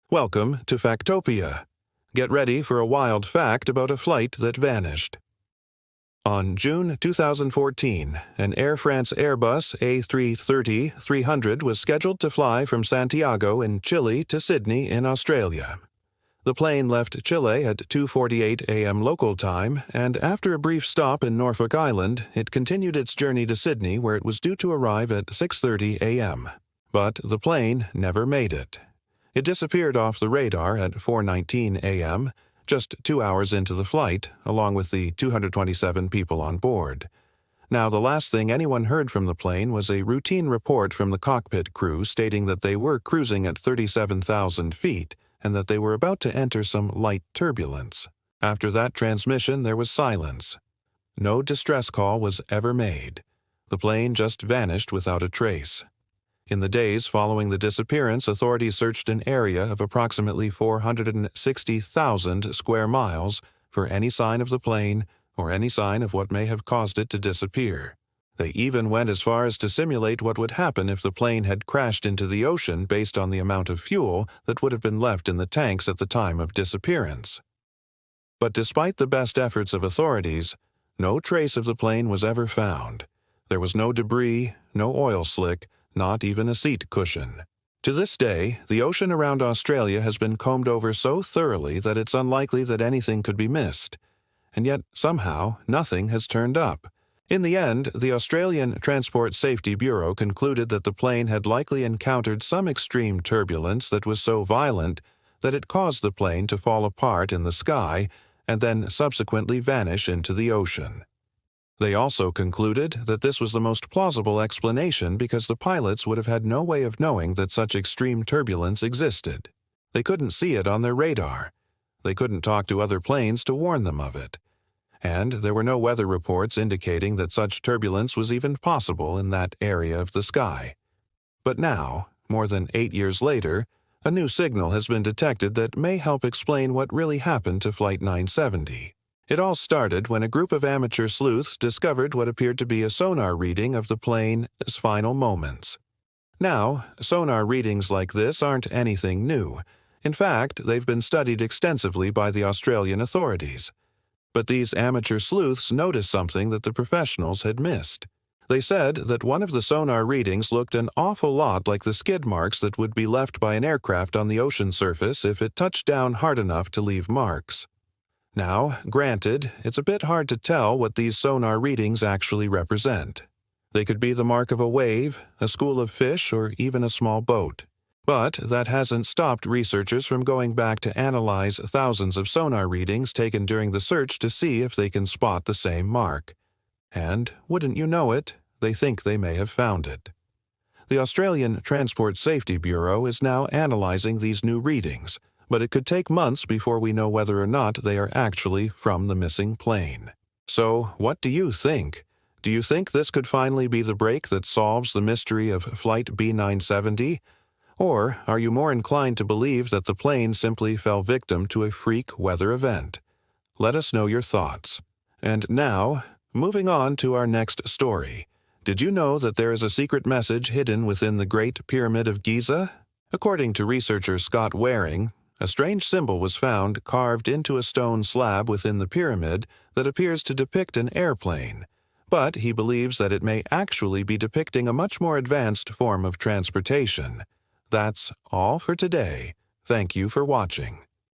Welcome to Factopia. Get ready for a wild fact about a flight that vanished. On June 2014, an Air France Airbus A330-300 was scheduled to fly from Santiago in Chile to Sydney in Australia. The plane left Chile at 2:48 a.m. local time, and after a brief stop in Norfolk Island, it continued its journey to Sydney, where it was due to arrive at 6:30 a.m. But the plane never made it. It disappeared off the radar at 4:19 a.m., just 2 hours into the flight, along with the 227 people on board. Now, the last thing anyone heard from the plane was a routine report from the cockpit crew stating that they were cruising at 37,000 feet and that they were about to enter some light turbulence. After that transmission, there was silence. No distress call was ever made. The plane just vanished without a trace. In the days following the disappearance, authorities searched an area of approximately 460,000 square miles for any sign of the plane or any sign of what may have caused it to disappear. They even went as far as to simulate what would happen if the plane had crashed into the ocean based on the amount of fuel that would have been left in the tanks at the time of disappearance. But despite the best efforts of authorities, no trace of the plane was ever found. There was no debris, no oil slick, not even a seat cushion. To this day, the ocean around Australia has been combed over so thoroughly that it's unlikely that anything could be missed. And yet, somehow, nothing has turned up. In the end, the Australian Transport Safety Bureau concluded that the plane had likely encountered some extreme turbulence that was so violent that it caused the plane to fall apart in the sky and then subsequently vanish into the ocean. They also concluded that this was the most plausible explanation because the pilots would have had no way of knowing that such extreme turbulence existed. They couldn't see it on their radar. They couldn't talk to other planes to warn them of it. And there were no weather reports indicating that such turbulence was even possible in that area of the sky. But now, more than 8 years later, a new signal has been detected that may help explain what really happened to Flight 970. It all started when a group of amateur sleuths discovered what appeared to be a sonar reading of the plane's final moments. Now, sonar readings like this aren't anything new. In fact, they've been studied extensively by the Australian authorities. But these amateur sleuths noticed something that the professionals had missed. They said that one of the sonar readings looked an awful lot like the skid marks that would be left by an aircraft on the ocean surface if it touched down hard enough to leave marks. Now, granted, it's a bit hard to tell what these sonar readings actually represent. They could be the mark of a wave, a school of fish, or even a small boat. But that hasn't stopped researchers from going back to analyze thousands of sonar readings taken during the search to see if they can spot the same mark. And, wouldn't you know it, they think they may have found it. The Australian Transport Safety Bureau is now analyzing these new readings, but it could take months before we know whether or not they are actually from the missing plane. So, what do you think? Do you think this could finally be the break that solves the mystery of Flight B970? Or are you more inclined to believe that the plane simply fell victim to a freak weather event? Let us know your thoughts. And now, moving on to our next story. Did you know that there is a secret message hidden within the Great Pyramid of Giza? According to researcher Scott Waring, a strange symbol was found carved into a stone slab within the pyramid that appears to depict an airplane, but he believes that it may actually be depicting a much more advanced form of transportation. That's all for today. Thank you for watching.